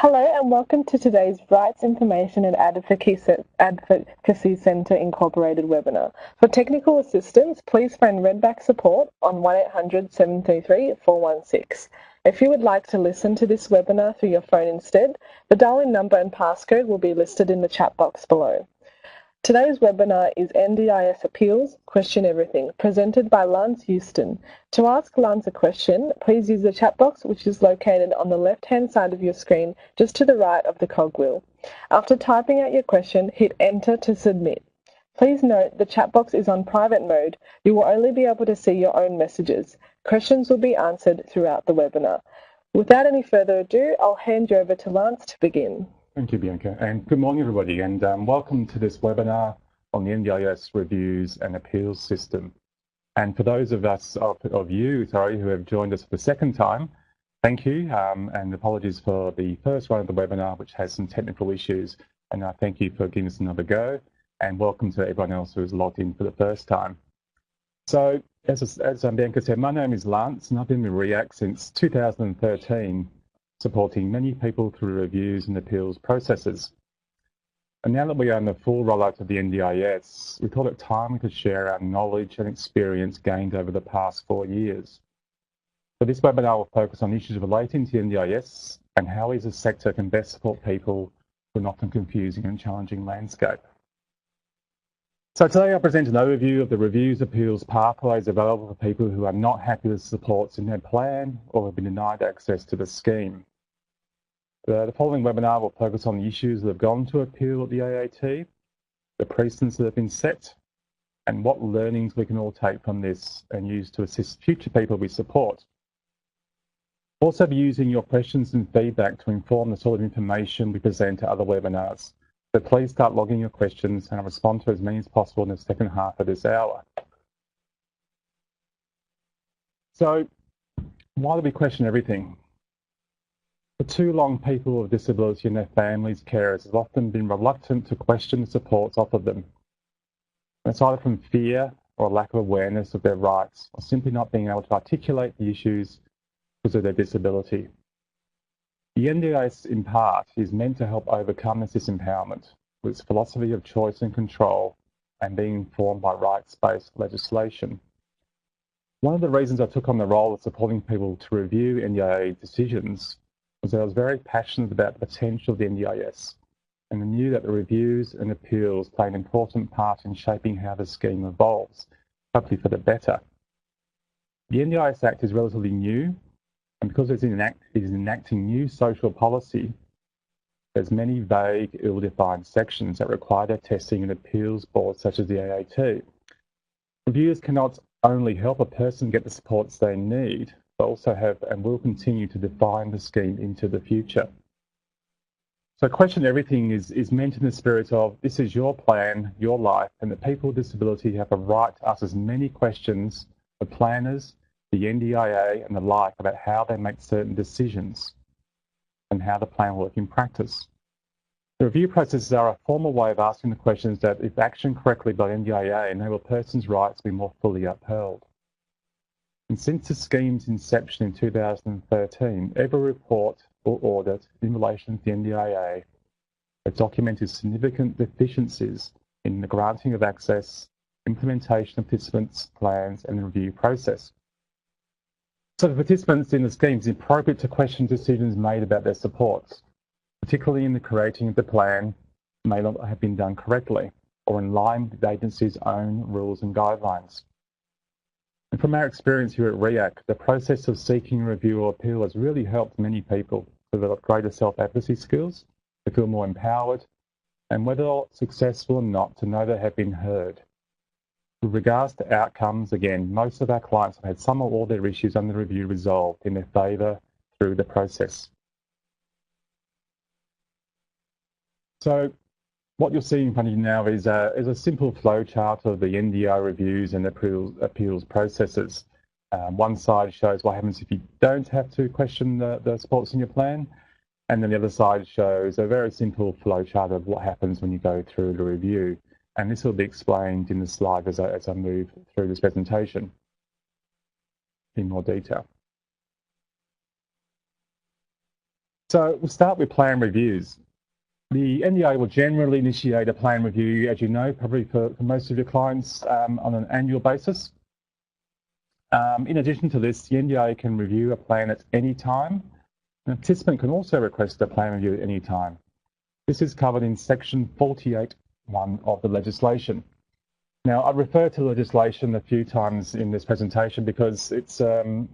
Hello and welcome to today's Rights Information and Advocacy Centre Incorporated webinar. For technical assistance, please phone Redback Support on 1800 733 416. If you would like to listen to this webinar through your phone instead, the dial-in number and passcode will be listed in the chat box below. Today's webinar is NDIS Appeals, Question Everything, presented by Lance Houston. To ask Lance a question, please use the chat box, which is located on the left-hand side of your screen, just to the right of the cogwheel. After typing out your question, hit Enter to submit. Please note the chat box is on private mode. You will only be able to see your own messages. Questions will be answered throughout the webinar. Without any further ado, I'll hand you over to Lance to begin. Thank you, Bianca, and good morning, everybody, and welcome to this webinar on the NDIS Reviews and Appeals System. And for those of you who have joined us for the second time, thank you, and apologies for the first one of the webinar, which has some technical issues, and thank you for giving us another go, and welcome to everyone else who has logged in for the first time. So, as Bianca said, my name is Lance, and I've been with RIAC since 2013, supporting many people through reviews and appeals processes. And now that we are in the full rollout of the NDIS, we thought it time we could share our knowledge and experience gained over the past 4 years. So this webinar will focus on issues relating to the NDIS and how we as a sector can best support people with an often confusing and challenging landscape. So today I present an overview of the reviews appeals pathways available for people who are not happy with supports in their plan or have been denied access to the scheme. The following webinar will focus on the issues that have gone to appeal at the AAT, the precedents that have been set, and what learnings we can all take from this and use to assist future people we support. We'll also be using your questions and feedback to inform the sort of information we present at other webinars. So please start logging your questions and I'll respond to as many as possible in the second half of this hour. So, why do we question everything? For too long, people with disability and their families, carers have often been reluctant to question the supports offered them. And it's either from fear or a lack of awareness of their rights, or simply not being able to articulate the issues because of their disability. The NDIS, in part, is meant to help overcome this disempowerment with its philosophy of choice and control and being informed by rights-based legislation. One of the reasons I took on the role of supporting people to review NDIA decisions was that I was very passionate about the potential of the NDIS, and I knew that the reviews and appeals play an important part in shaping how the scheme evolves, hopefully for the better. The NDIS Act is relatively new, and because it is enacting new social policy, there's many vague, ill-defined sections that require their testing in appeals boards such as the AAT. Reviewers cannot only help a person get the supports they need, but also have and will continue to define the scheme into the future. So Question Everything is meant in the spirit of this is your plan, your life, and that people with disability have a right to ask as many questions of planners, the NDIA and the like about how they make certain decisions and how the plan will work in practice. The review processes are a formal way of asking the questions that, if actioned correctly by the NDIA, enable a person's rights to be more fully upheld. And since the scheme's inception in 2013, every report or audit in relation to the NDIA has documented significant deficiencies in the granting of access, implementation of participants' plans, and the review process. So for participants in the scheme, it's appropriate to question decisions made about their supports, particularly in the creating of the plan may not have been done correctly or in line with the agency's own rules and guidelines. And from our experience here at RIAC, the process of seeking review or appeal has really helped many people develop greater self-advocacy skills, to feel more empowered, and whether successful or not, to know they have been heard. With regards to outcomes, again, most of our clients have had some or all their issues under review resolved in their favour through the process. So what you'll see in front of you now is a simple flowchart of the NDI reviews and appeals processes. One side shows what happens if you don't have to question the supports in your plan, and then the other side shows a very simple flowchart of what happens when you go through the review. And this will be explained in the slide as I move through this presentation in more detail. So we'll start with plan reviews. The NDIA will generally initiate a plan review, as you know, probably for most of your clients on an annual basis. In addition to this, the NDIA can review a plan at any time. A participant can also request a plan review at any time. This is covered in section 48(1) of the legislation. Now, I refer to the legislation a few times in this presentation because it's the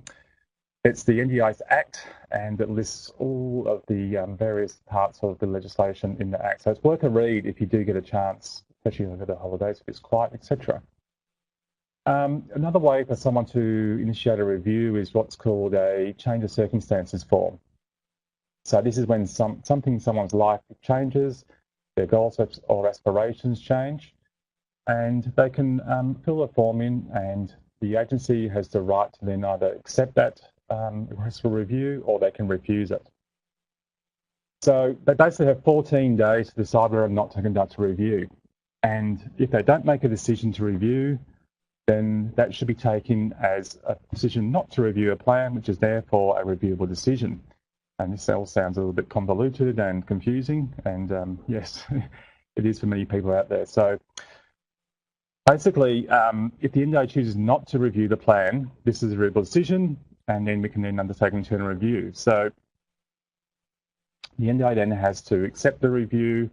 NDIS Act, and it lists all of the various parts of the legislation in the Act. So it's worth a read if you do get a chance, especially over the holidays, if it's quiet, etc. Another way for someone to initiate a review is what's called a change of circumstances form. So this is when something in someone's life changes, their goals or aspirations change, and they can fill a form in, and the agency has the right to then either accept that request for review or they can refuse it. So they basically have 14 days to decide whether or not to conduct a review. And if they don't make a decision to review, then that should be taken as a decision not to review a plan, which is therefore a reviewable decision. And this all sounds a little bit convoluted and confusing, and yes, it is for many people out there. So basically, if the NDIA chooses not to review the plan, this is a reviewable decision, and then we can then undertake an internal review. So the NDIA then has to accept the review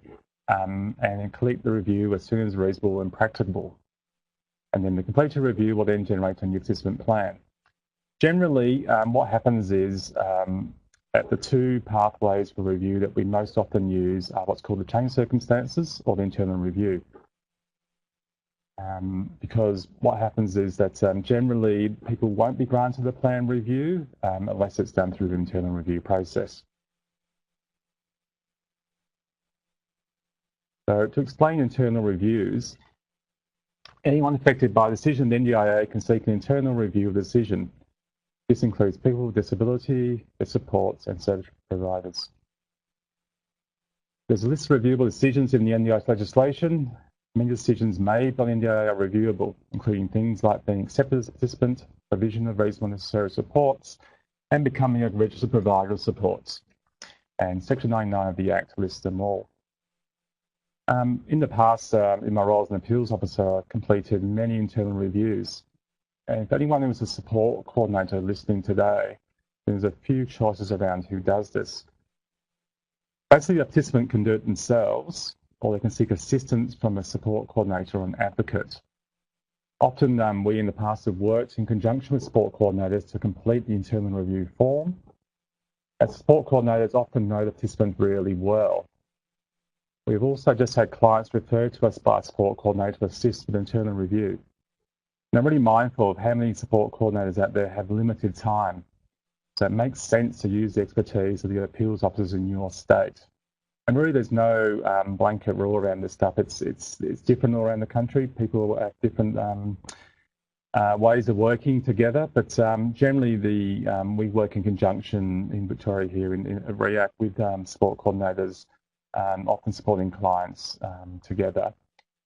and complete the review as soon as reasonable and practicable. And then the completed review will then generate a new participant plan. Generally, what happens is that the two pathways for review that we most often use are what's called the change circumstances or the internal review. Because what happens is that generally people won't be granted a plan review unless it's done through the internal review process. So to explain internal reviews, anyone affected by a decision, the NDIA can seek an internal review of the decision. This includes people with disability, their supports, and service providers. There's a list of reviewable decisions in the NDIS legislation. Many decisions made by the NDIA are reviewable, including things like being accepted as a participant, provision of reasonable necessary supports, and becoming a registered provider of supports. And Section 99 of the Act lists them all. In the past, in my role as an appeals officer, I've completed many internal reviews. And if anyone who is a support coordinator listening today, there's a few choices around who does this. Basically, a participant can do it themselves, or they can seek assistance from a support coordinator or an advocate. Often, we in the past have worked in conjunction with support coordinators to complete the internal review form. As support coordinators often know the participant really well. We've also just had clients referred to us by a support coordinator to assist with internal review. And I'm really mindful of how many support coordinators out there have limited time. So it makes sense to use the expertise of the appeals officers in your state. And really there's no blanket rule around this stuff. It's different all around the country. People have different ways of working together, but generally we work in conjunction in Victoria here in RIAC with support coordinators, often supporting clients together.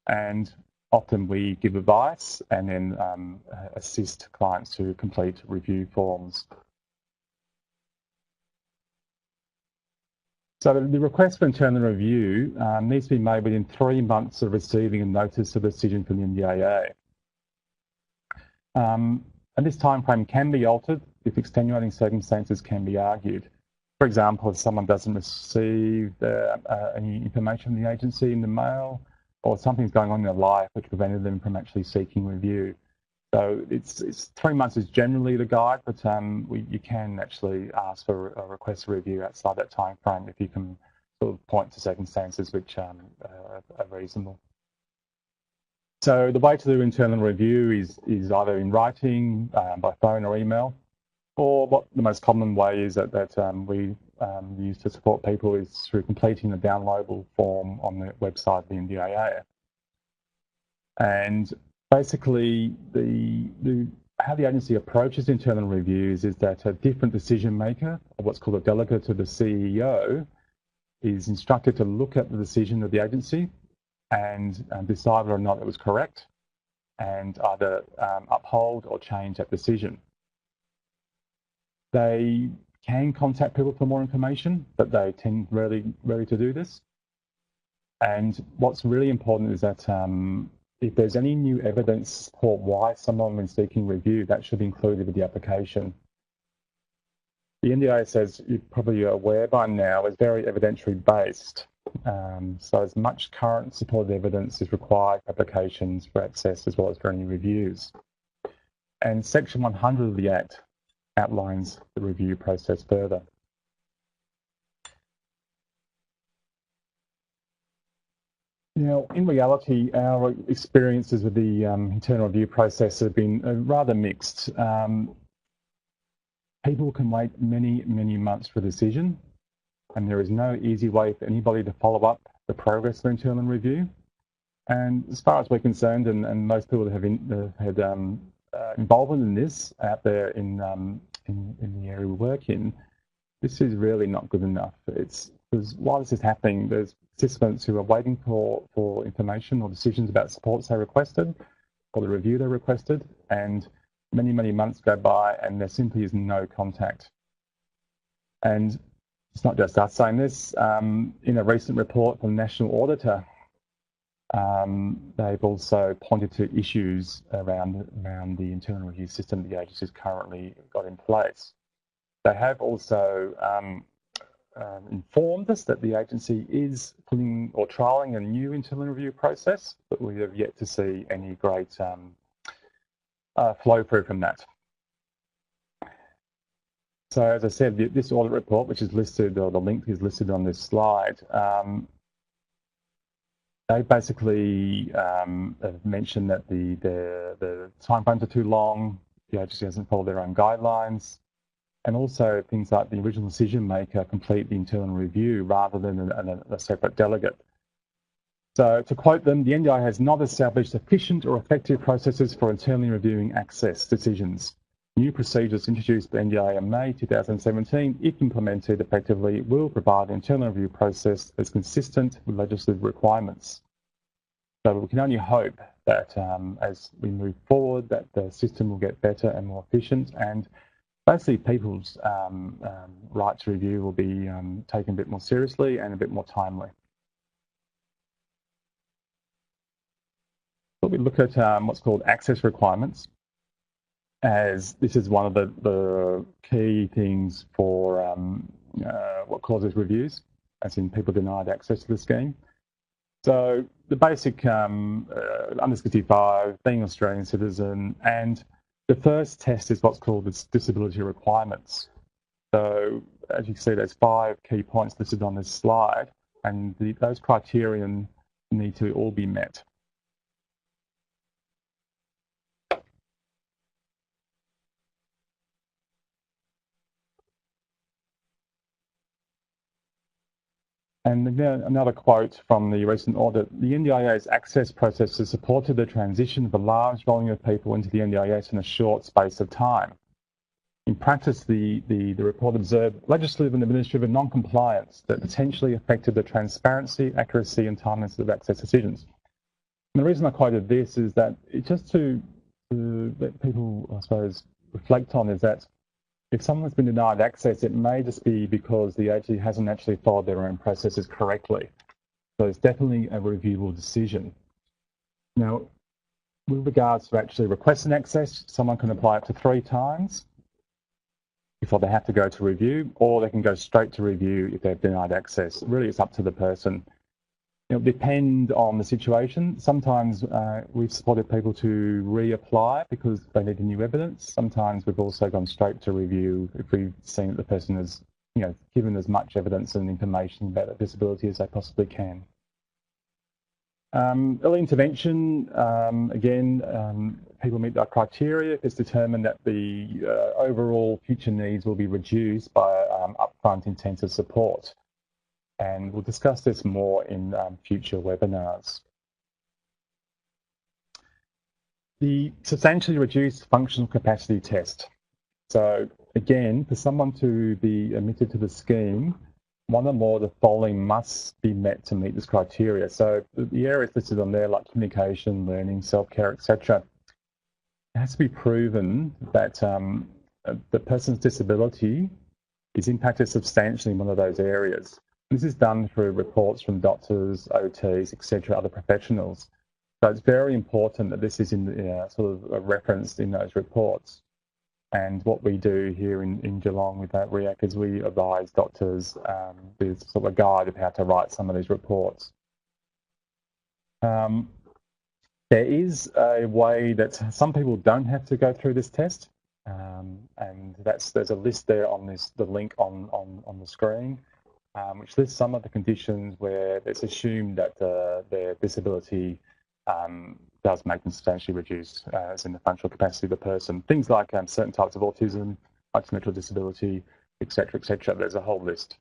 And often we give advice and then assist clients to complete review forms. So the request for internal review needs to be made within 3 months of receiving a notice of decision from the NDIA. And this timeframe can be altered if extenuating circumstances can be argued. For example, if someone doesn't receive any information from the agency in the mail, or something's going on in their life which prevented them from actually seeking review. So it's 3 months is generally the guide, but you can actually ask for a request for review outside that time frame if you can sort of point to circumstances which are reasonable. So the way to do internal review is either in writing, by phone or email, or what the most common way is that we use to support people is through completing a downloadable form on the website of the NDIA. And basically, how the agency approaches internal reviews is that a different decision maker, or what's called a delegate to the CEO, is instructed to look at the decision of the agency and decide whether or not it was correct, and either uphold or change that decision. They can contact people for more information, but they tend rarely to do this. And what's really important is that if there's any new evidence to support why someone is seeking review, that should be included with the application. The NDIS, as you probably are aware by now, is very evidentiary based. So as much current supported evidence is required for applications for access as well as for any reviews. And Section 100 of the Act outlines the review process further. Now, in reality, our experiences with the internal review process have been rather mixed. People can wait many months for a decision, and there is no easy way for anybody to follow up the progress of internal review. And as far as we're concerned, and most people that have had involvement in this out there in the area we work in, this is really not good enough. It's because while this is happening, there's participants who are waiting for information or decisions about supports they requested or the review they requested, and many months go by and there simply is no contact. And it's not just us saying this. In a recent report from the National Auditor, they've also pointed to issues around the internal review system the agency's currently got in place. They have also informed us that the agency is putting or trialling a new internal review process, but we have yet to see any great flow through from that. So as I said, this audit report, which is listed, or the link is listed on this slide, they basically have mentioned that the time frames are too long, the agency hasn't followed their own guidelines, and also things like the original decision maker complete the internal review rather than a separate delegate. So to quote them, the NDI has not established efficient or effective processes for internally reviewing access decisions. New procedures introduced by NDI in May 2017, if implemented effectively, will provide an internal review process that's consistent with legislative requirements. So we can only hope that as we move forward, that the system will get better and more efficient, and basically people's right to review will be taken a bit more seriously and a bit more timely. But we look at what's called access requirements, as this is one of the key things for what causes reviews, as in people denied access to the scheme. So the basic under 65, being an Australian citizen, and the first test is what's called the disability requirements. So as you can see, there's 5 key points listed on this slide, and those criterion need to all be met. And again, another quote from the recent audit: the NDIS access process has supported the transition of a large volume of people into the NDIS in a short space of time. In practice, the report observed legislative and administrative non-compliance that potentially affected the transparency, accuracy and timeliness of access decisions. And the reason I quoted this is that just to let people, I suppose, reflect on is that if someone's been denied access, it may just be because the agency hasn't actually followed their own processes correctly. So it's definitely a reviewable decision. Now, with regards to actually requesting access, someone can apply up to 3 times before they have to go to review, or they can go straight to review if they've denied access. Really, it's up to the person. It'll depend on the situation. Sometimes we've supported people to reapply because they need new evidence. Sometimes we've also gone straight to review if we've seen that the person has, given as much evidence and information about their disability as they possibly can. Early intervention, again, people meet that criteria if it's determined that the overall future needs will be reduced by upfront intensive support. And we'll discuss this more in future webinars. The substantially reduced functional capacity test. So again, for someone to be admitted to the scheme, one or more of the following must be met to meet this criteria. So the areas listed on there, like communication, learning, self-care, etc. It has to be proven that the person's disability is impacted substantially in one of those areas. This is done through reports from doctors, OTs, etc., other professionals. So it's very important that this is in sort of referenced in those reports. And what we do here in Geelong with that RIAC is we advise doctors with sort of a guide of how to write some of these reports. There is a way that some people don't have to go through this test, and there's a list there on the link on the screen, which lists some of the conditions where it's assumed that their disability does make them substantially reduced as in the functional capacity of the person. Things like certain types of autism, intellectual disability, etc., etc. There's a whole list.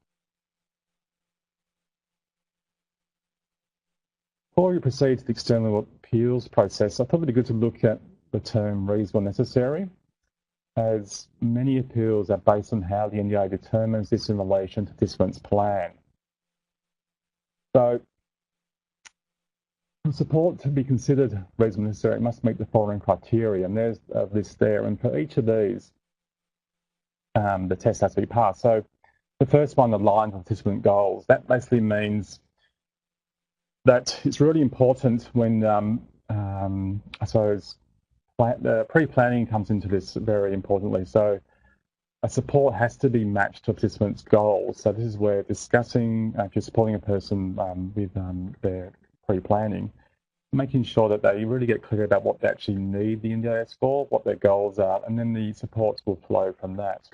Before we proceed to the external appeals process, I thought it'd be good to look at the term reasonable necessary, as many appeals are based on how the NDIA determines this in relation to the participant's plan. So, for support to be considered reasonable necessary, it must meet the following criteria, and there's a list there, and for each of these, the test has to be passed. So, the first one, aligns with participant goals. That basically means that it's really important when, I suppose, pre-planning comes into this very importantly. So a support has to be matched to a participant's goals. So this is where discussing, if you're supporting a person with their pre-planning, making sure that they really get clear about what they actually need the NDIS for, what their goals are, and then the supports will flow from that.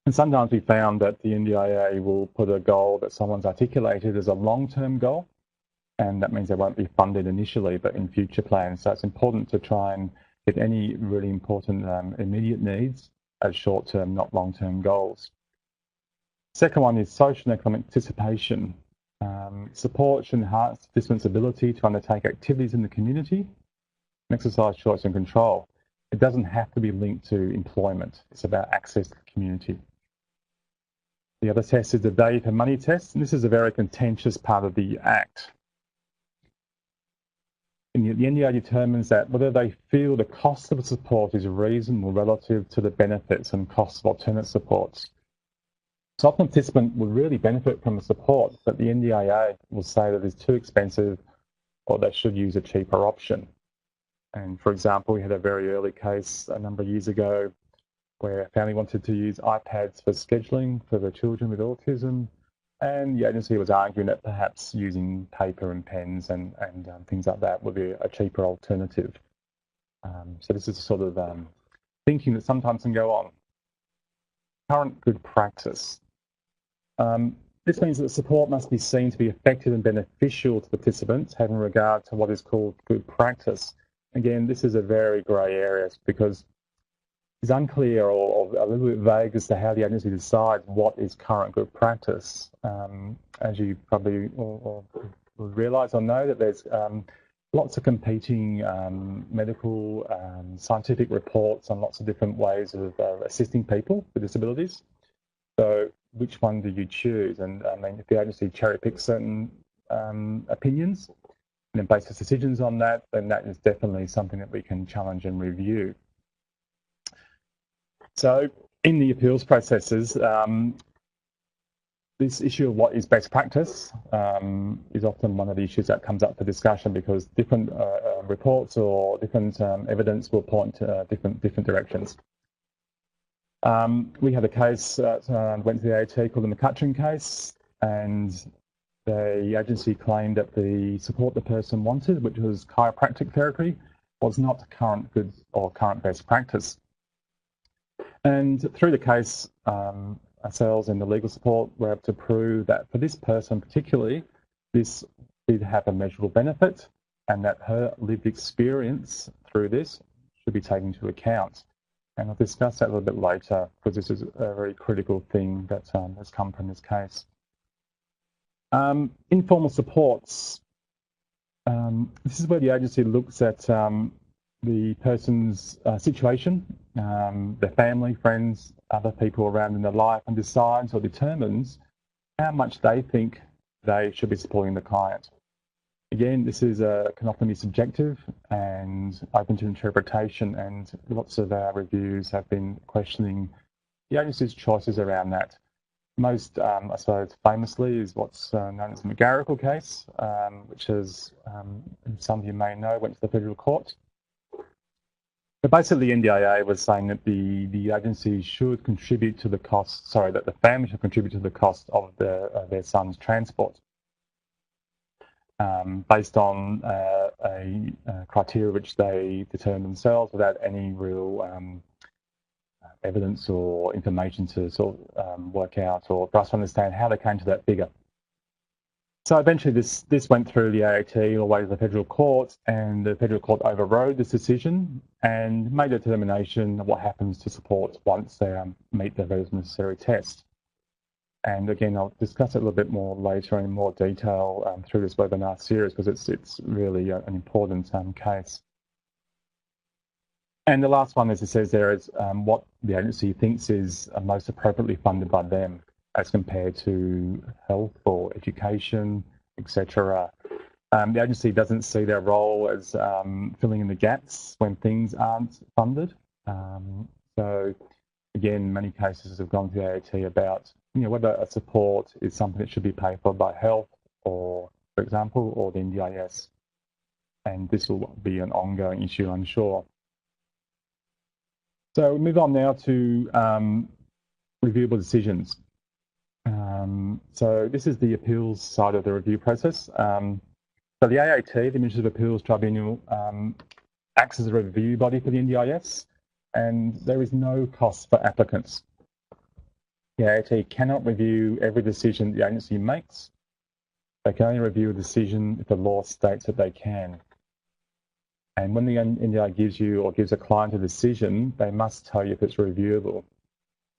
And sometimes we found that the NDIA will put a goal that someone's articulated as a long-term goal, and that means they won't be funded initially, but in future plans. So it's important to try and get any really important immediate needs as short-term, not long-term goals. Second one is social and economic participation. Support should enhance participants' ability to undertake activities in the community and exercise choice and control. It doesn't have to be linked to employment. It's about access to the community. The other test is the value for money test, and this is a very contentious part of the Act. And the NDIA determines that whether they feel the cost of the support is reasonable relative to the benefits and costs of alternate supports. So often a participant would really benefit from the support, but the NDIA will say that it's too expensive or they should use a cheaper option. And for example, we had a very early case a number of years ago where a family wanted to use iPads for scheduling for their children with autism, and the agency was arguing that perhaps using paper and pens and things like that would be a cheaper alternative. So this is sort of thinking that sometimes can go on. Current good practice. This means that the support must be seen to be effective and beneficial to participants, having regard to what is called good practice. Again, this is a very grey area because it's unclear or a little bit vague as to how the agency decides what is current good practice. As you probably will realise or know, that there's lots of competing medical, scientific reports on lots of different ways of assisting people with disabilities. So which one do you choose? And I mean, if the agency cherry picks certain opinions and then bases decisions on that, then that is definitely something that we can challenge and review. So in the appeals processes, this issue of what is best practice is often one of the issues that comes up for discussion because different reports or different evidence will point to different directions. We had a case that went to the AT called the McCutcheon case, and the agency claimed that the support the person wanted, which was chiropractic therapy, was not current good or current best practice. And through the case, ourselves and the legal support were able to prove that for this person particularly, this did have a measurable benefit and that her lived experience through this should be taken into account. And I'll discuss that a little bit later because this is a very critical thing that has come from this case. Informal supports. This is where the agency looks at the person's situation, their family, friends, other people around in their life, and decides or determines how much they think they should be supporting the client. Again, this is can often be subjective and open to interpretation, and lots of our reviews have been questioning the agency's choices around that. Most, I suppose, famously is what's known as the McGarrigle case, which is, some of you may know, went to the federal court. But basically, the NDIA was saying that the agency should contribute to the cost, sorry, that the family should contribute to the cost of their son's transport, based on a criteria which they determined themselves without any real evidence or information to sort of work out or for us to understand how they came to that figure. So eventually this went through the AAT all the way to the federal court, and the federal court overrode this decision and made a determination of what happens to support once they meet the various necessary tests. And again, I'll discuss it a little bit more later in more detail through this webinar series, because it's really an important case. And the last one, as it says there, is what the agency thinks is most appropriately funded by them as compared to health or education, etc. The agency doesn't see their role as filling in the gaps when things aren't funded. So again, many cases have gone to the AAT about whether a support is something that should be paid for by health, or, for example, or the NDIS. And this will be an ongoing issue, I'm sure. So we move on now to reviewable decisions. So this is the appeals side of the review process. So the AAT, the Administrative Appeals Tribunal, acts as a review body for the NDIS, and there is no cost for applicants. The AAT cannot review every decision the agency makes. They can only review a decision if the law states that they can. And when the NDIS gives you or gives a client a decision, they must tell you if it's reviewable.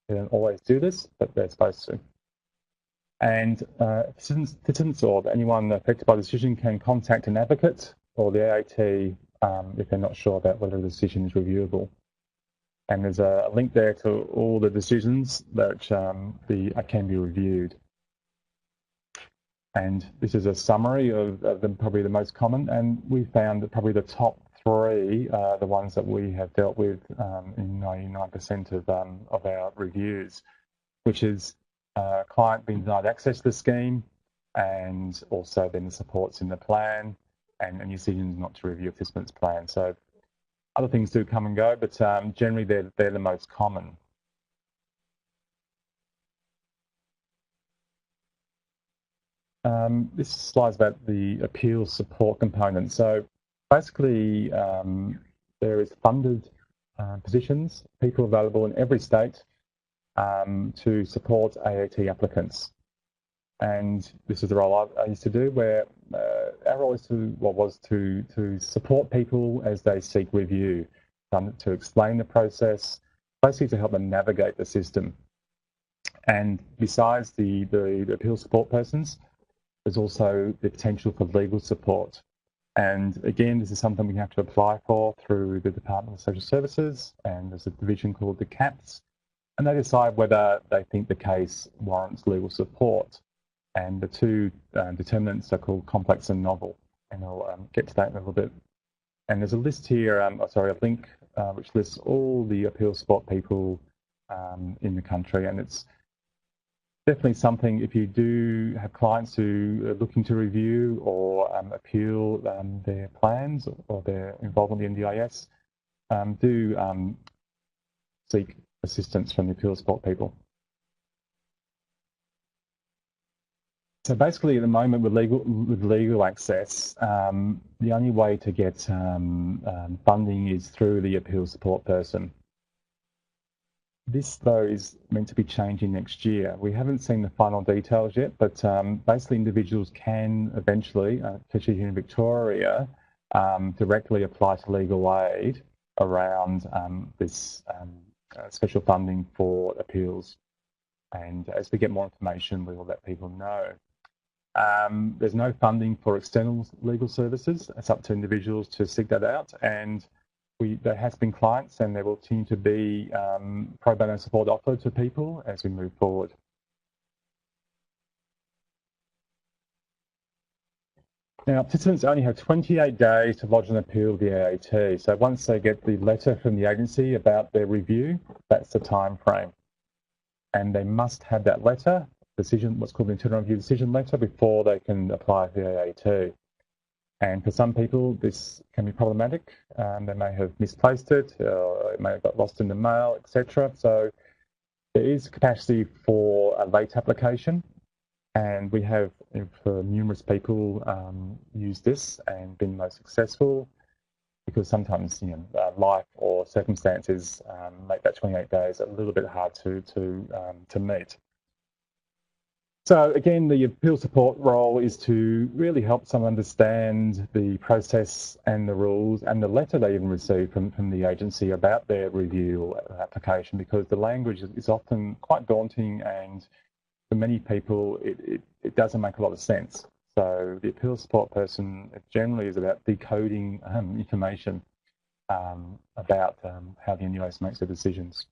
They don't always do this, but they're supposed to. And citizens or anyone affected by the decision can contact an advocate or the AAT if they're not sure about whether the decision is reviewable. And there's a link there to all the decisions that can be reviewed. And this is a summary of probably the most common, and we found that probably the top 3 are the ones that we have dealt with in 99% of our reviews, which is client being denied access to the scheme, and also then the supports in the plan, and decisions not to review a participant's plan. So other things do come and go, but generally they're the most common. This slide's about the appeals support component. So basically, there is funded positions, people available in every state to support AAT applicants. And this is the role I used to do, where our role was to support people as they seek review, to explain the process, basically to help them navigate the system. And besides the appeal support persons, there's also the potential for legal support. And again, this is something we have to apply for through the Department of Social Services, and there's a division called the CAPS, and they decide whether they think the case warrants legal support. And the 2 determinants are called complex and novel, and I'll get to that in a little bit. And there's a list here, a link which lists all the appeal support people in the country, and it's definitely something, if you do have clients who are looking to review or appeal their plans or their involvement in the NDIS, do seek assistance from the appeal support people. So basically, at the moment, with legal access, the only way to get funding is through the appeal support person. This, though, is meant to be changing next year. We haven't seen the final details yet, but basically individuals can eventually, especially here in Victoria, directly apply to legal aid around this special funding for appeals. And as we get more information, we will let people know. There's no funding for external legal services. It's up to individuals to seek that out. And there has been clients, and there will continue to be pro bono support offered to people as we move forward. Now, participants only have 28 days to lodge an appeal with the AAT. So once they get the letter from the agency about their review, that's the time frame. and they must have that letter, what's called the internal review decision letter, before they can apply for the AAT. And for some people, this can be problematic. They may have misplaced it, it may have got lost in the mail, etc. So there is capacity for a late application, and we have, for numerous people, used this and been most successful, because sometimes life or circumstances make that 28 days a little bit hard to meet. So again, the appeal support role is to really help someone understand the process and the rules and the letter they even receive from the agency about their review or application, because the language is often quite daunting, and for many people it doesn't make a lot of sense. So the appeal support person generally is about decoding information about how the NDIS makes their decisions.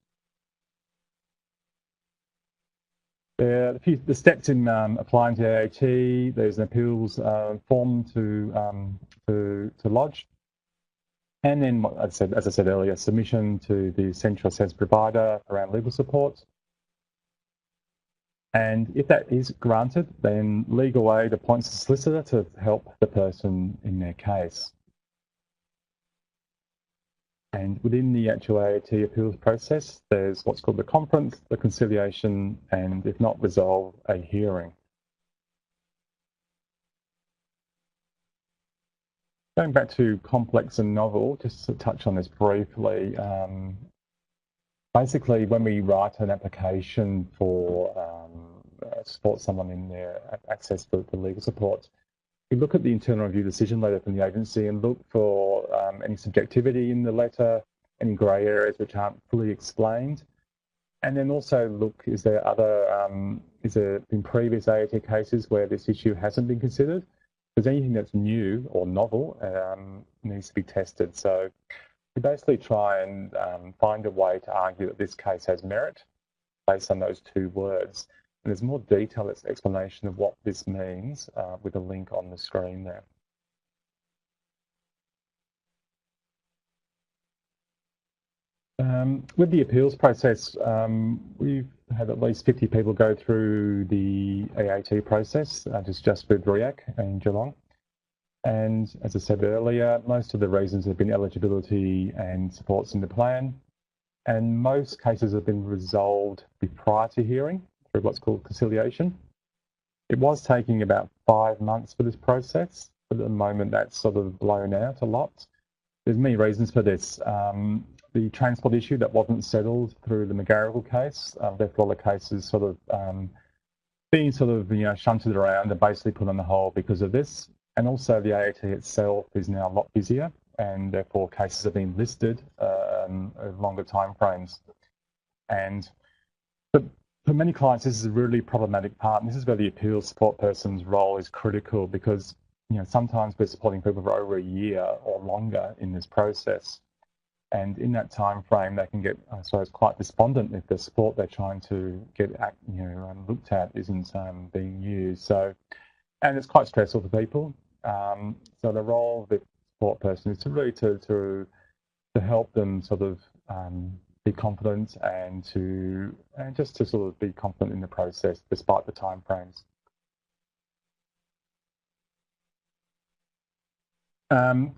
The steps in applying to the AAT. There's an appeals form to lodge, and then, as I said earlier, submission to the central assessment provider around legal support. And if that is granted, then legal aid appoints a solicitor to help the person in their case. And within the actual AAT appeals process, there's what's called the conference, the conciliation, and if not resolved, a hearing. Going back to complex and novel, just to touch on this briefly. Basically, when we write an application for support someone in their access for legal support, we look at the internal review decision letter from the agency and look for any subjectivity in the letter, any grey areas which aren't fully explained, and then also look, is there been previous AAT cases where this issue hasn't been considered? Because anything that's new or novel needs to be tested. So we basically try and find a way to argue that this case has merit based on those two words. And there's more detailed explanation of what this means with a link on the screen there. With the appeals process, we've had at least 50 people go through the AAT process, just with RIAC in Geelong. And as I said earlier, most of the reasons have been eligibility and supports in the plan. And most cases have been resolved prior to hearing through what's called conciliation. It was taking about 5 months for this process, but at the moment that's sort of blown out a lot. There's many reasons for this. The transport issue that wasn't settled through the McGarrigle case left all the cases sort of being shunted around and basically put on the hold because of this. And also the AAT itself is now a lot busier, and therefore cases have been listed over longer timeframes. And for many clients, this is a really problematic part, and this is where the appeals support person's role is critical, because sometimes we're supporting people for over a year or longer in this process. And in that time frame, they can get, I suppose, quite despondent if the support they're trying to get looked at isn't being used. So, and it's quite stressful for people. So the role of the support person is to really to help them sort of be confident and just to sort of be confident in the process despite the time frames.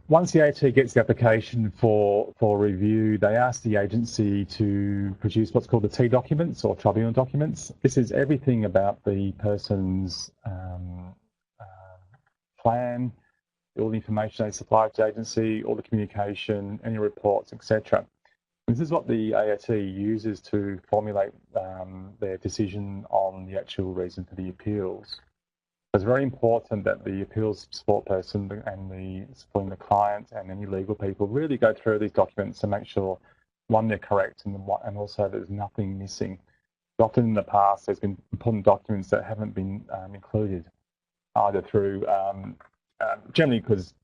Once the AT gets the application for review, they ask the agency to produce what's called the T documents or tribunal documents. This is everything about the person's plan, all the information they supply to the agency, all the communication, any reports, etc. This is what the AAT uses to formulate their decision on the actual reason for the appeals. It's very important that the appeals support person and supporting the client and any legal people really go through these documents to make sure, one, they're correct, and also there's nothing missing. Often in the past, there's been important documents that haven't been included, either through generally because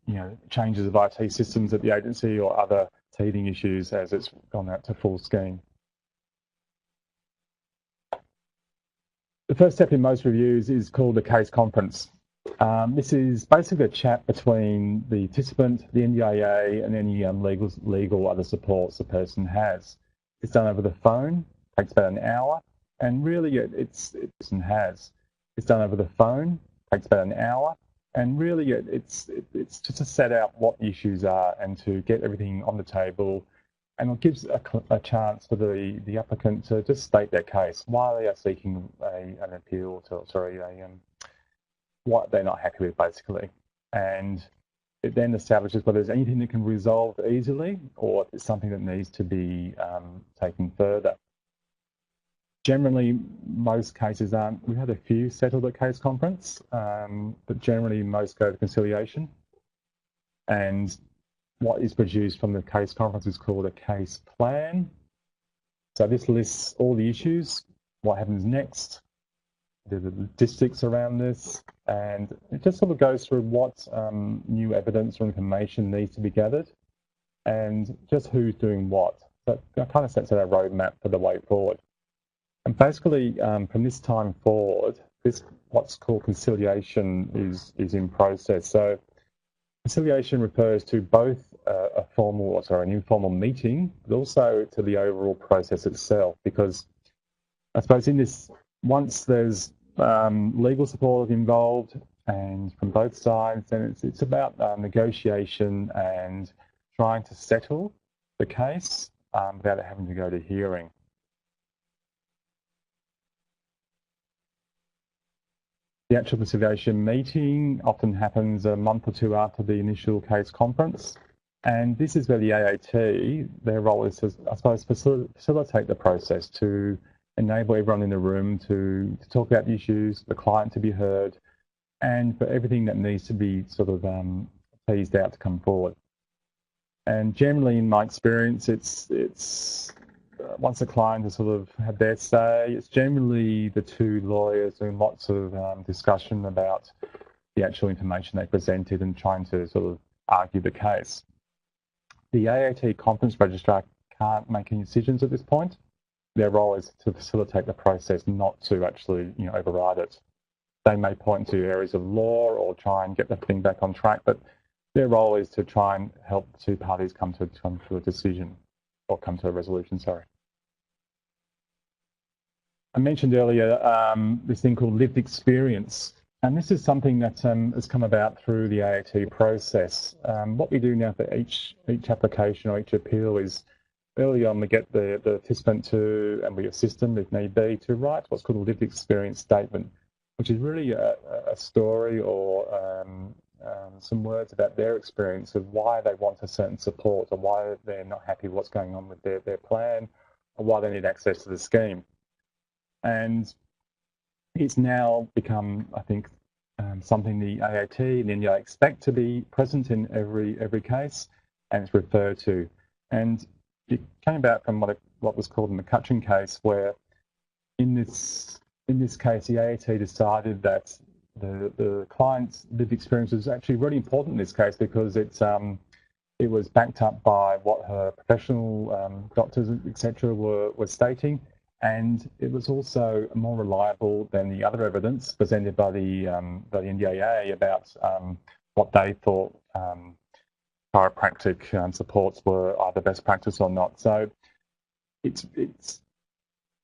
changes of IT systems at the agency or other teething issues as it's gone out to full scheme. The first step in most reviews is called a case conference. This is basically a chat between the participant, the NDIA, and any legal other supports the person has. It's done over the phone, takes about an hour, And really, it's done over the phone, takes about an hour, and really it's just to set out what the issues are and to get everything on the table, and it gives a chance for the applicant to just state their case, why they are seeking an appeal, what they're not happy with, basically. And it then establishes whether there's anything that can be resolved easily or if it's something that needs to be taken further. Generally, most cases aren't. We had a few settled at case conference, but generally most go to conciliation. And what is produced from the case conference is called a case plan. So this lists all the issues, what happens next, the logistics around this, and it just sort of goes through what new evidence or information needs to be gathered and just who's doing what. So that kind of sets out a roadmap for the way forward. And basically, from this time forward, what's called conciliation is in process. So conciliation refers to both an informal meeting, but also to the overall process itself. Because I suppose once there's legal support involved and from both sides, then it's about negotiation and trying to settle the case without it having to go to hearing. The actual conciliation meeting often happens a month or two after the initial case conference. And this is where the AAT, their role is to, I suppose, facilitate the process, to enable everyone in the room to talk about the issues, the client to be heard, and for everything that needs to be sort of teased out to come forward. And generally, in my experience, it's once the client has sort of had their say, it's generally the two lawyers doing lots of discussion about the actual information they presented and trying to sort of argue the case. The AAT conference registrar can't make any decisions at this point. Their role is to facilitate the process, not to actually override it. They may point to areas of law or try and get the thing back on track, but their role is to try and help the two parties come to a decision or come to a resolution, sorry. I mentioned earlier this thing called lived experience, and this is something that has come about through the AAT process. What we do now for each application or each appeal is early on we get the participant to, and we assist them if need be, to write what's called a lived experience statement, which is really a story or some words about their experience of why they want a certain support or why they're not happy with what's going on with their plan or why they need access to the scheme. And it's now become, I think, something the AAT and NDIS expect to be present in every case, and it's referred to. And it came about from what was called the McCutcheon case, where in this case the AAT decided that the client's lived experience was actually really important in this case because it was backed up by what her professional doctors, etc., were stating, and it was also more reliable than the other evidence presented by the NDIA about what they thought chiropractic supports were either best practice or not. So its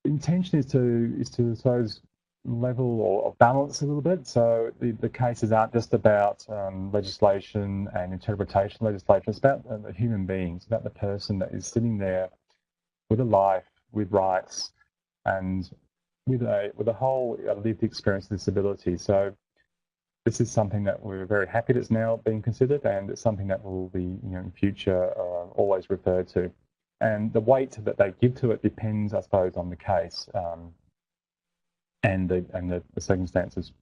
intention is to I suppose level or balance a little bit. So the cases aren't just about legislation and interpretation of legislation. It's about the human beings, about the person that is sitting there with a life, with rights, and with a whole lived experience of disability. So this is something that we're very happy that's now being considered, and it's something that will be in future always referred to. And the weight that they give to it depends, I suppose, on the case and the circumstances.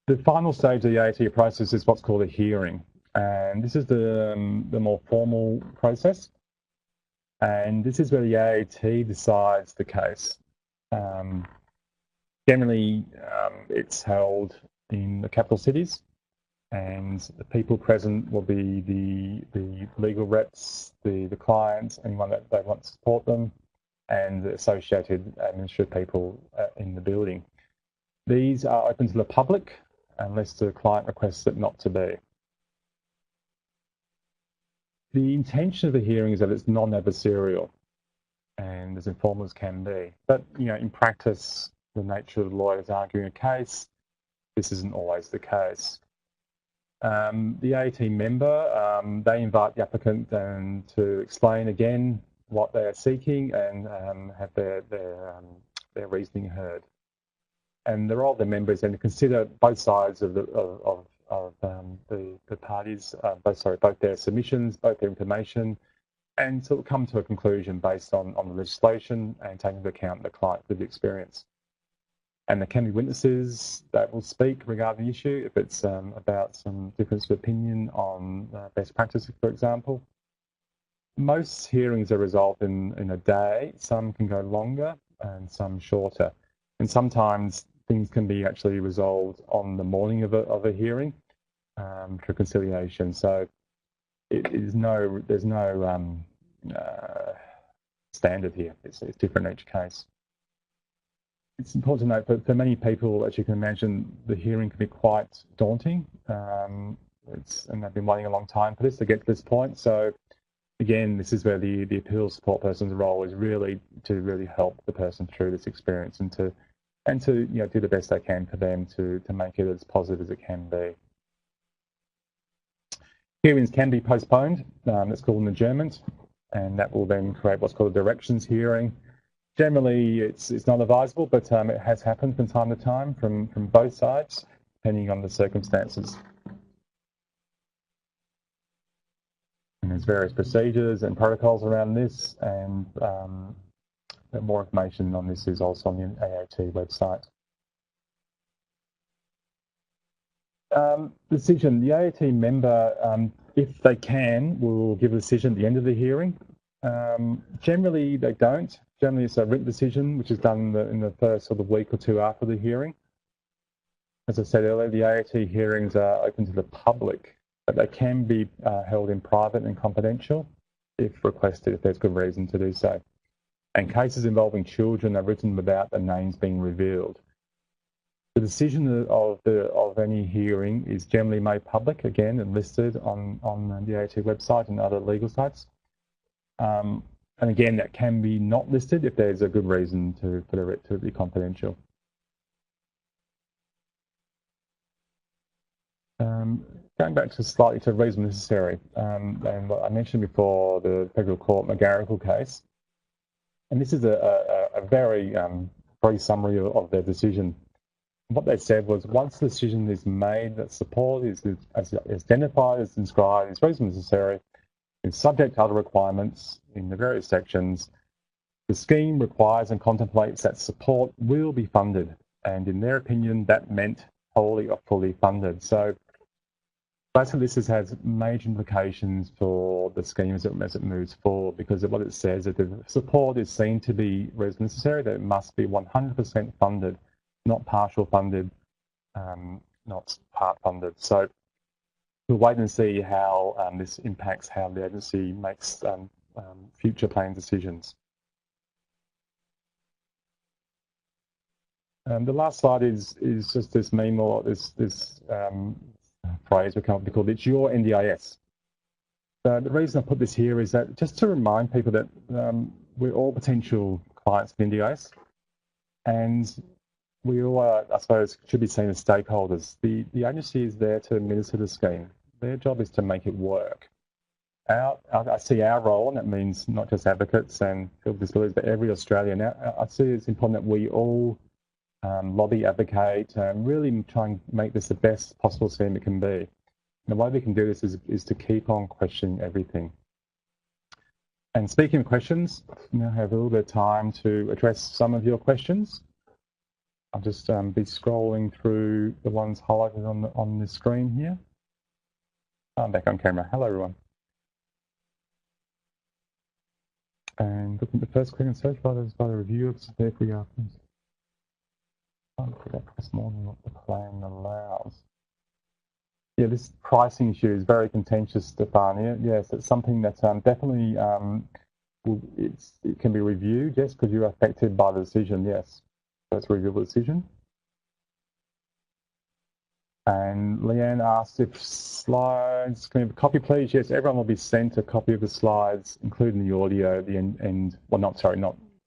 The final stage of the AAT process is what's called a hearing, and this is the more formal process. And this is where the AAT decides the case. Generally, it's held in the capital cities, and the people present will be the legal reps, the clients, anyone that they want to support them, and the associated administrative people in the building. These are open to the public unless the client requests it not to be. The intention of the hearing is that it's non-adversarial. and as informal as can be. But, in practice, the nature of the lawyers arguing a case, this isn't always the case. The AAT member, they invite the applicant to explain again what they are seeking and have their reasoning heard. And the role of the member is then to consider both sides of the parties, both their submissions, both their information, and to come to a conclusion based on the legislation and taking into account the client's lived experience. And there can be witnesses that will speak regarding the issue if it's about some difference of opinion on best practices, for example. Most hearings are resolved in a day. Some can go longer and some shorter. And sometimes things can be actually resolved on the morning of a hearing for conciliation. So there's no standard here. It's different in each case. It's important to note that for many people, as you can imagine, the hearing can be quite daunting. And they've been waiting a long time for this to get to this point. So again, this is where the appeals support person's role is really to help the person through this experience and to do the best they can for them to make it as positive as it can be. Hearings can be postponed. It's called an adjournment, and that will then create what's called a directions hearing. Generally, it's not advisable, but it has happened from time to time from both sides, depending on the circumstances. And there's various procedures and protocols around this, and more information on this is also on the AAT website. Decision. The AAT member, if they can, will give a decision at the end of the hearing. Generally, they don't. Generally, it's a written decision, which is done in the first sort of week or two after the hearing. As I said earlier, the AAT hearings are open to the public, but they can be held in private and confidential if requested, if there's good reason to do so. And cases involving children are written without the names being revealed. The decision of any hearing is generally made public, again, and listed on the AAT website and other legal sites. And again, that can be not listed if there's a good reason for it to be confidential. Going back to slightly to reason necessary, and what I mentioned before, the Federal Court McGarrigle case, and this is a very brief summary of their decision. What they said was, once the decision is made that support is identified, as described, is reasonably necessary, is subject to other requirements in the various sections, the scheme requires and contemplates that support will be funded. And in their opinion, that meant wholly or fully funded. So basically, this has major implications for the scheme as it moves forward, because what it says is that the support is seen to be reasonably necessary, that it must be 100% funded, not partial funded, not part funded. So we'll wait and see how this impacts how the agency makes future planning decisions. The last slide is just this meme, or this phrase we come up with called "It's your NDIS." So the reason I put this here is that just to remind people that we're all potential clients of NDIS, and we all are, I suppose, should be seen as stakeholders. The agency is there to administer the scheme. Their job is to make it work. I see our role, and that means not just advocates and people with disabilities, but every Australian. I see it's important that we all lobby, advocate, and really try and make this the best possible scheme it can be. And the way we can do this is to keep on questioning everything. And speaking of questions, we now have a little bit of time to address some of your questions. I'll just be scrolling through the ones highlighted on the screen here. I'm back on camera. Hello, everyone. And looking at the first question, search by the review of severe reactions. That's more than what the plan allows. Yeah, this pricing issue is very contentious, Stefania. Yes, it's something that definitely it can be reviewed. Yes, because you're affected by the decision. Yes, so it's a reviewable decision. And Leanne asked if slides, can we have a copy please? Yes, everyone will be sent a copy of the slides, including the audio at the end, well, not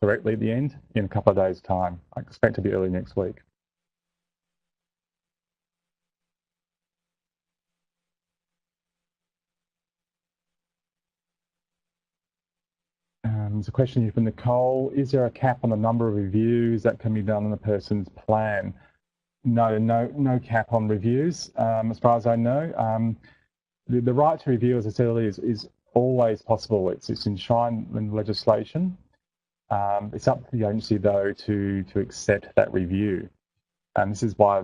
directly at the end, in a couple of days' time. I expect to be early next week. There's a question here from Nicole. Is there a cap on the number of reviews that can be done on a person's plan? No cap on reviews, as far as I know. The right to review, as I said earlier, is always possible. It's enshrined in legislation. It's up to the agency, though, to accept that review. And this is why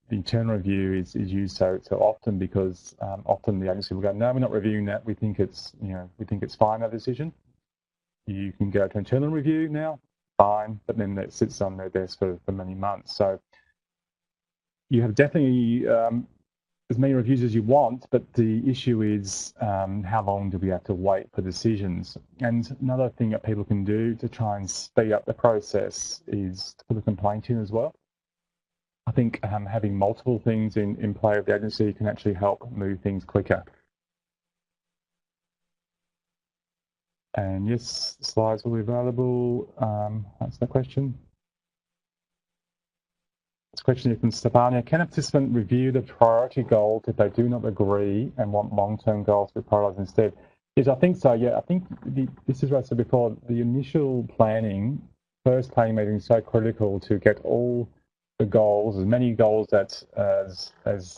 the internal review is used so often, because often the agency will go, no, we're not reviewing that. We think it's fine, our decision. You can go to internal review now, fine, but then that sits on their desk for many months. So you have definitely as many reviews as you want, but the issue is how long do we have to wait for decisions? And another thing that people can do to try and speed up the process is to put a complaint in as well. I think having multiple things in play with the agency can actually help move things quicker. And yes, slides will be available. That's the question. This question is from Stefania. Can a participant review the priority goals if they do not agree and want long-term goals to be prioritised instead? Yes, I think so. Yeah, I think this is what I said before. The initial planning, first planning meeting is so critical to get all the goals, as many goals as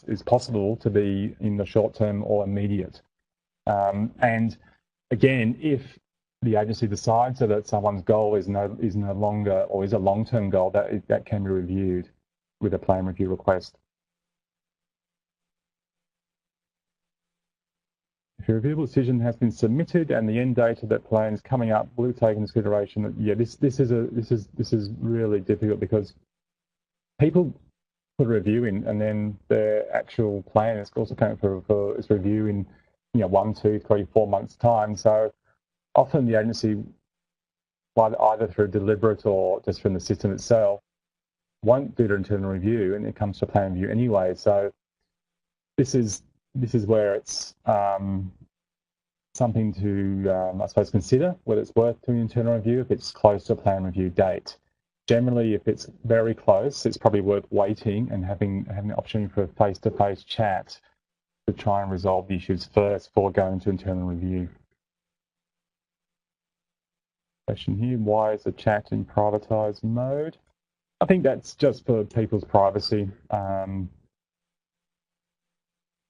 is possible to be in the short term or immediate. And again, if the agency decides that someone's goal is no longer, or is a long-term goal, that can be reviewed with a plan review request. If a reviewable decision has been submitted and the end date of that plan is coming up, will we take into consideration that? Yeah, this is really difficult, because people put a review in and then their actual plan is also coming for its review in 1, 2, 3, 4 months' time. So often the agency, either through deliberate or just from the system itself, won't do the internal review, and it comes to plan review anyway. So this is where it's something to I suppose consider whether it's worth doing internal review if it's close to a plan review date. Generally, if it's very close, it's probably worth waiting and having the opportunity for a face-to-face chat to try and resolve the issues first before going to internal review. Question here: why is the chat in privatised mode? I think that's just for people's privacy.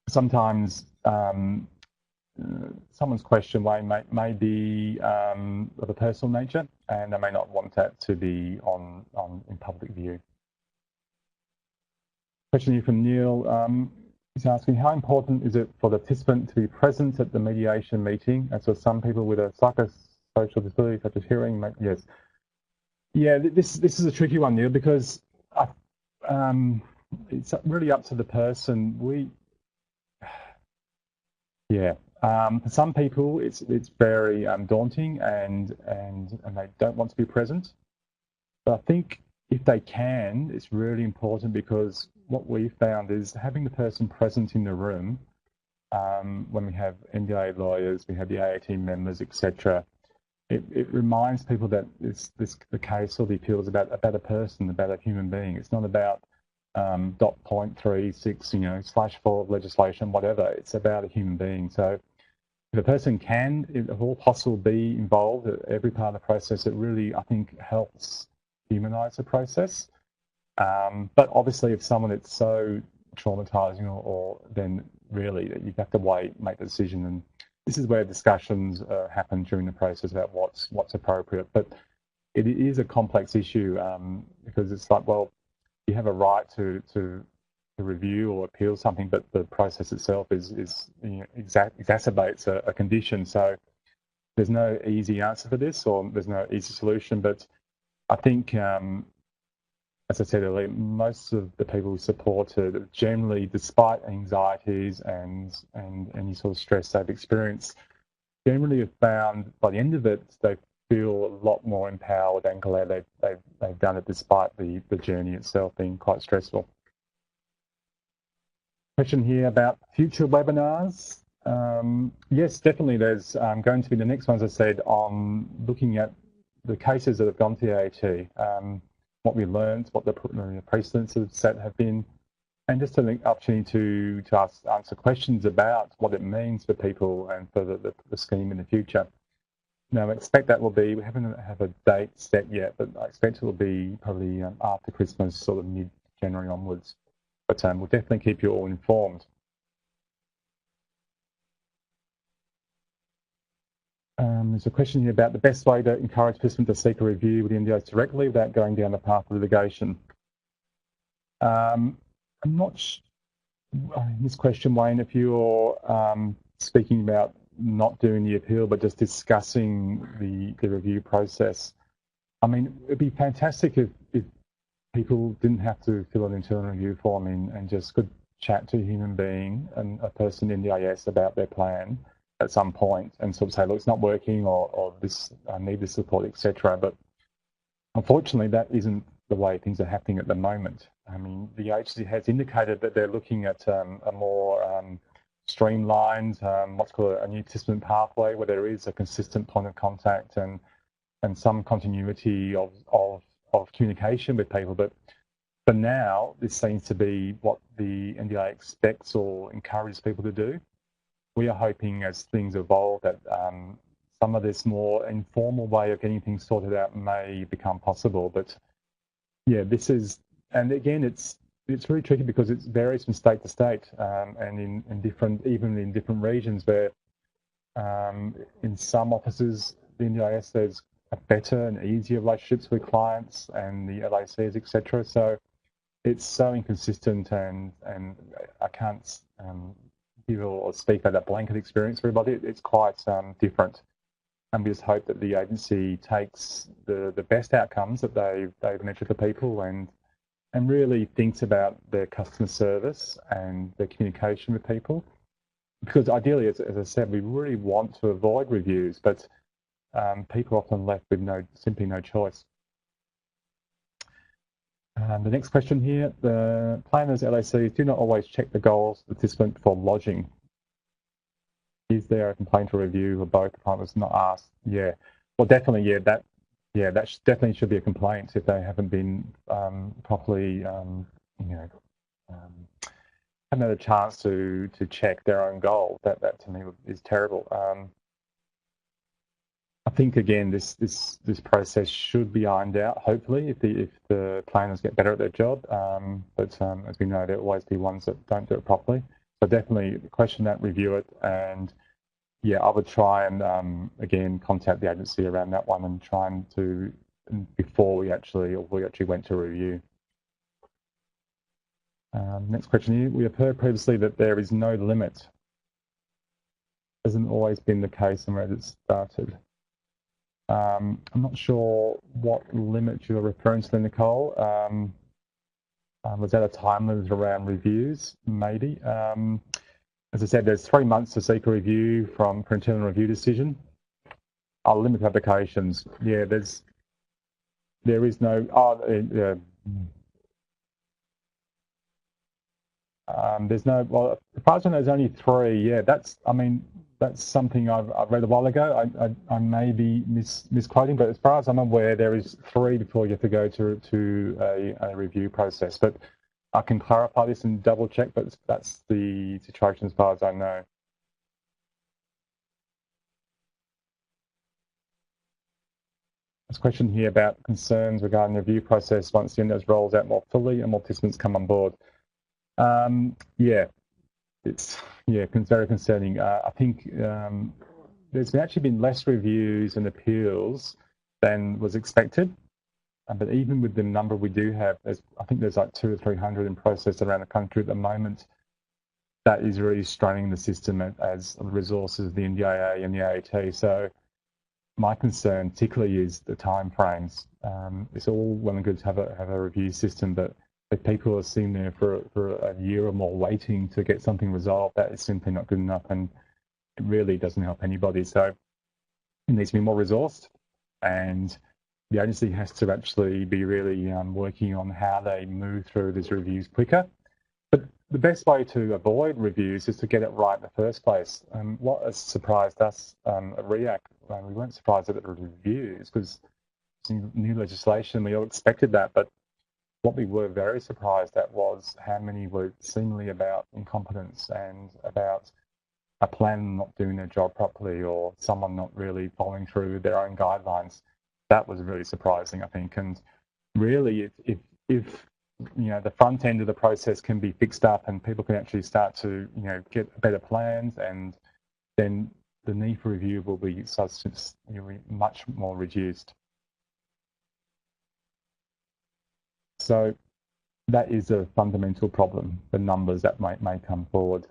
Sometimes someone's question may be of a personal nature, and they may not want that to be in public view. Question here from Neil. He's asking, how important is it for the participant to be present at the mediation meeting? And so some people with a psychosocial disability, such as hearing, yes. Yeah, this is a tricky one, Neil, because it's really up to the person. For some people, it's very daunting, and they don't want to be present. But I think if they can, it's really important, because what we found is having the person present in the room, when we have NDIS lawyers, we have the AA team members, etc. It reminds people that the case or the appeal is about a person, about a human being. It's not about .36, /4 of legislation, whatever. It's about a human being. So if a person can, if all possible, be involved at every part of the process, it really, I think, helps humanise the process. But obviously, if someone it's so traumatising, or then really you have to wait, make the decision, and this is where discussions happen during the process about what's appropriate. But it is a complex issue, because it's like, well, you have a right to review or appeal something, but the process itself exacerbates a condition. So there's no easy answer for this, or there's no easy solution. But I think, as I said earlier, most of the people who supported, generally, despite anxieties and any sort of stress they've experienced, generally have found by the end of it, they feel a lot more empowered and glad they've done it, despite the journey itself being quite stressful. Question here about future webinars. Yes, definitely. There's going to be the next one, as I said, on looking at the cases that have gone to the AET, what we learned, what the precedents have been, and just an opportunity to answer questions about what it means for people and for the scheme in the future. Now, I expect that will be, we haven't have a date set yet, but I expect it will be probably after Christmas, sort of mid-January onwards. But we'll definitely keep you all informed. There's a question here about the best way to encourage participants to seek a review with the NDIS directly without going down the path of litigation. I'm not this question, Wayne, if you're speaking about not doing the appeal but just discussing the review process. I mean, it'd be fantastic if people didn't have to fill an internal review form in and just could chat to a human being and a person in the NDIS about their plan at some point and sort of say, look, it's not working, or this, I need this support, etc. But unfortunately, that isn't the way things are happening at the moment. I mean, the agency has indicated that they're looking at a more streamlined, what's called a new participant pathway, where there is a consistent point of contact and some continuity of communication with people. But for now, this seems to be what the NDIA expects or encourages people to do. We are hoping as things evolve that some of this more informal way of getting things sorted out may become possible. But yeah, this is, and again, it's really tricky because it varies from state to state, and in different, even in different regions where in some offices, the NDIS, there's a better and easier relationships with clients and the LACs, etc. So it's so inconsistent, and I can't give or speak about that blanket experience for everybody. It's quite different, and we just hope that the agency takes the best outcomes that they've measured for people and really thinks about their customer service and their communication with people. Because ideally, as I said, we really want to avoid reviews, but people are often left with simply no choice. The next question here, the planners, LACs, do not always check the goals of the participant before lodging. Is there a complaint or review, or both? The client was not asked. Yeah, well, definitely, that definitely should be a complaint if they haven't been properly, haven't had a chance to check their own goal. That to me is terrible. I think again, this process should be ironed out. Hopefully, if the planners get better at their job. But as we know, there will always be ones that don't do it properly. So definitely question that, review it, and yeah, I would try and again contact the agency around that one and try and before we actually went to review. Next question here. We have heard previously that there is no limit. Hasn't always been the case and where it started. I'm not sure what limit you're referring to, Nicole. Was that a time limit around reviews? Maybe. As I said, there's 3 months to seek a review for internal review decision. I'll limit applications. Yeah, there is no. There's no. Well, as far as I know, there's only 3. Yeah, that's something I've read a while ago. I may be misquoting, but as far as I'm aware, there is 3 before you have to go to a review process. But I can clarify this and double check, but that's the situation as far as I know. There's a question here about concerns regarding the review process once the NDIS rolls out more fully and more participants come on board. Yeah, it's very concerning. I think there's actually been less reviews and appeals than was expected. But even with the number we do have, I think there's like 200 or 300 in process around the country at the moment. That is really straining the system as resources of the NDIA and the AET. So my concern particularly is the time frames. It's all well and good to have a review system, but if people are sitting there for a year or more waiting to get something resolved, that is simply not good enough, and it really doesn't help anybody. So it needs to be more resourced, and the agency has to actually be really working on how they move through these reviews quicker. But the best way to avoid reviews is to get it right in the first place. What has surprised us at RIAC, we weren't surprised at the reviews because it's new legislation, we all expected that, but what we were very surprised at was how many were seemingly about incompetence and about a plan not doing their job properly or someone not really following through with their own guidelines. That was really surprising, I think. And really, if the front end of the process can be fixed up and people can actually start to get better plans, and then the need for review will be much more reduced. So that is a fundamental problem, the numbers that may come forward.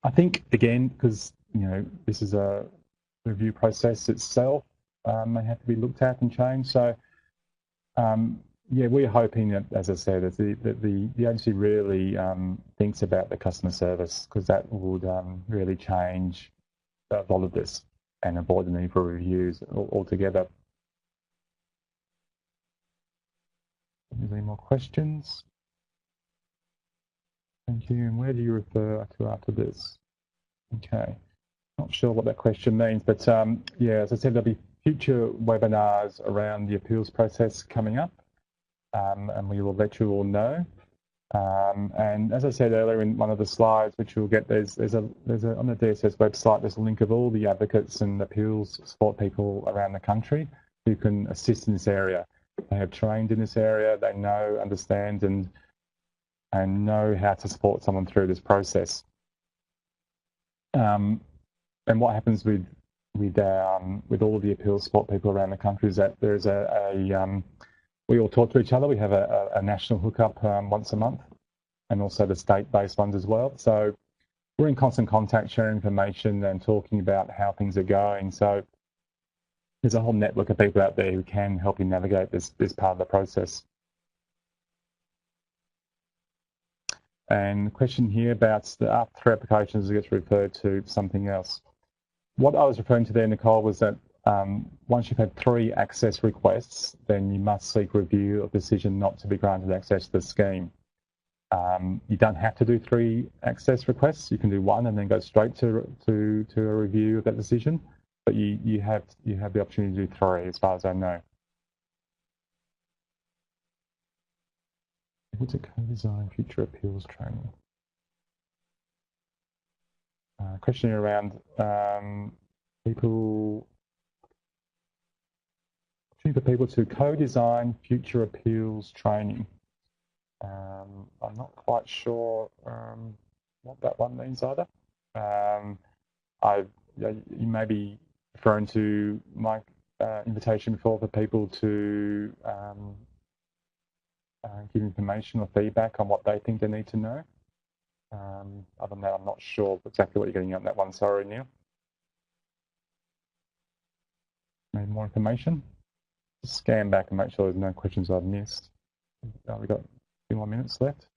I think, again, because this is a review process itself, may have to be looked at and changed. So, yeah, we're hoping that, as I said, that the agency really thinks about the customer service, because that would really change a lot of this and avoid the need for reviews altogether. Any more questions? Thank you. And where do you refer to after this? Okay. Not sure what that question means, but yeah, as I said, there'll be future webinars around the appeals process coming up, and we will let you all know. And as I said earlier in one of the slides, which you'll get, there's a on the DSS website, there's a link of all the advocates and appeals support people around the country who can assist in this area. They have trained in this area, they know, understand, and know how to support someone through this process. And what happens with all of the appeals support people around the country is that there's we all talk to each other. We have a national hookup once a month, and also the state-based ones as well. So we're in constant contact, sharing information and talking about how things are going. So there's a whole network of people out there who can help you navigate this part of the process. And the question here about the after applications gets referred to something else. What I was referring to there, Nicole, was that once you've had 3 access requests, then you must seek review of the decision not to be granted access to the scheme. You don't have to do 3 access requests. You can do 1 and then go straight to a review of that decision. But you have the opportunity to do 3, as far as I know. Able to co-design future appeals training. Question around people for people to co-design future appeals training. I'm not quite sure what that one means either. You may be referring to my invitation before for people to give information or feedback on what they think they need to know. Other than that, I'm not sure exactly what you're getting on that one. Sorry, Neil. Need more information? Just scan back and make sure there's no questions I've missed. We've got a few more minutes left.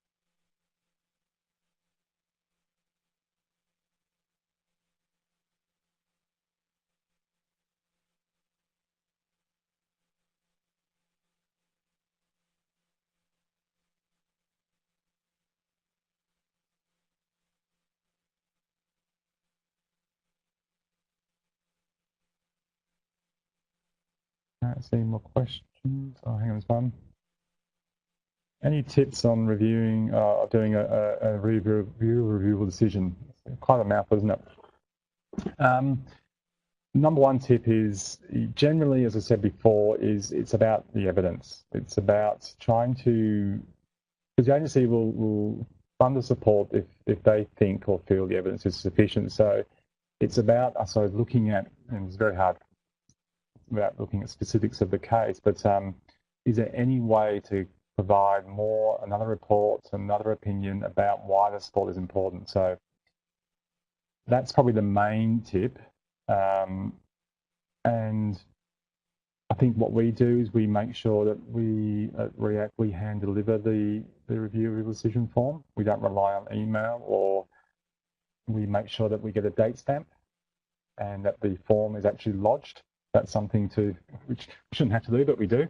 See more questions? Oh, hang on, there's one. Any tips on reviewing, doing a reviewable decision? Quite a mouthful, isn't it? Number one tip is generally, as I said before, it's about the evidence. It's about trying to, because the agency will fund the support if they think or feel the evidence is sufficient. So it's about, I suppose, looking at, and it's very hard without looking at specifics of the case, but is there any way to provide another report, another opinion about why the support is important? So that's probably the main tip. And I think what we do is we make sure that we at RIAC, we hand deliver the review decision form. We don't rely on email, or we make sure that we get a date stamp and that the form is actually lodged. That's something which we shouldn't have to do, but we do.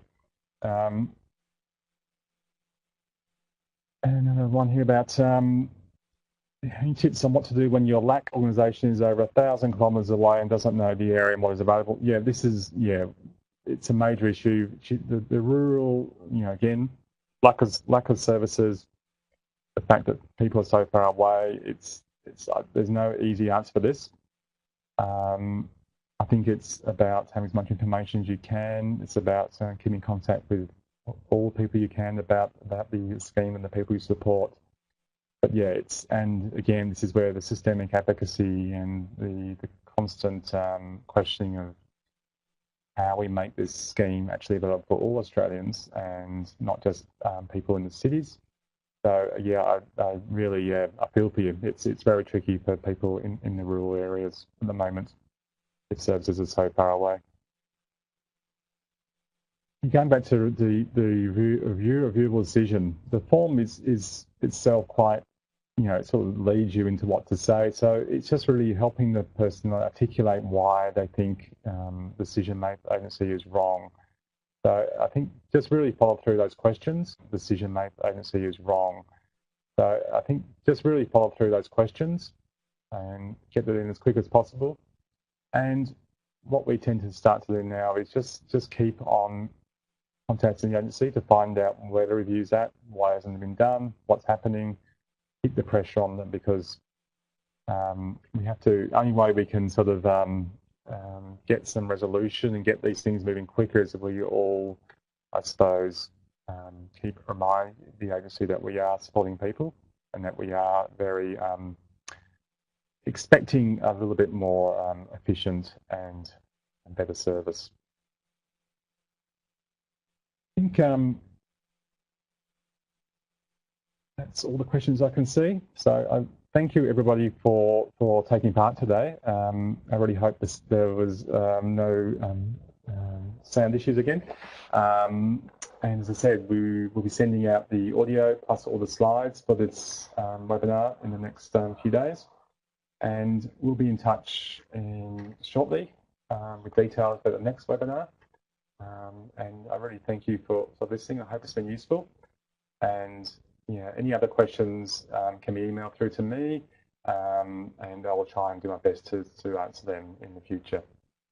another one here about any tips on what to do when your LAC organisation is over 1,000 kilometres away and doesn't know the area and what is available? Yeah, this is, it's a major issue. The rural, again, lack of services, the fact that people are so far away, there's no easy answer for this. I think it's about having as much information as you can. It's about keeping contact with all the people you can about the scheme and the people you support. But yeah, and again, this is where the systemic advocacy and the constant questioning of how we make this scheme actually available for all Australians and not just people in the cities. So yeah, I really I feel for you. It's very tricky for people in the rural areas at the moment if services are so far away. Going back to the reviewable decision, the form is itself quite, it sort of leads you into what to say. So it's just really helping the person articulate why they think the decision-making agency is wrong. So I think just really follow through those questions. Decision-making agency is wrong. So I think just really follow through those questions and get that in as quick as possible. And what we tend to start to do now is just keep on contacting the agency to find out where the review's at, why hasn't it been done, what's happening, keep the pressure on them because we have to, only way we can sort of get some resolution and get these things moving quicker is if we all, I suppose, keep reminding the agency that we are supporting people and that we are very expecting a little bit more efficient and better service. I think that's all the questions I can see. So I thank you everybody for taking part today. I really hope there was no sound issues again. And as I said, we will be sending out the audio plus all the slides for this webinar in the next few days. And we'll be in touch shortly with details for the next webinar. And I really thank you for listening. I hope it's been useful. And any other questions can be emailed through to me, and I will try and do my best to answer them in the future.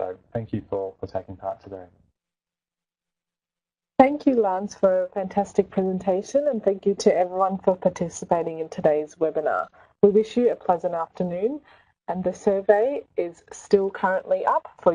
So thank you for taking part today. Thank you, Lance, for a fantastic presentation, and thank you to everyone for participating in today's webinar. We wish you a pleasant afternoon, and the survey is still currently up for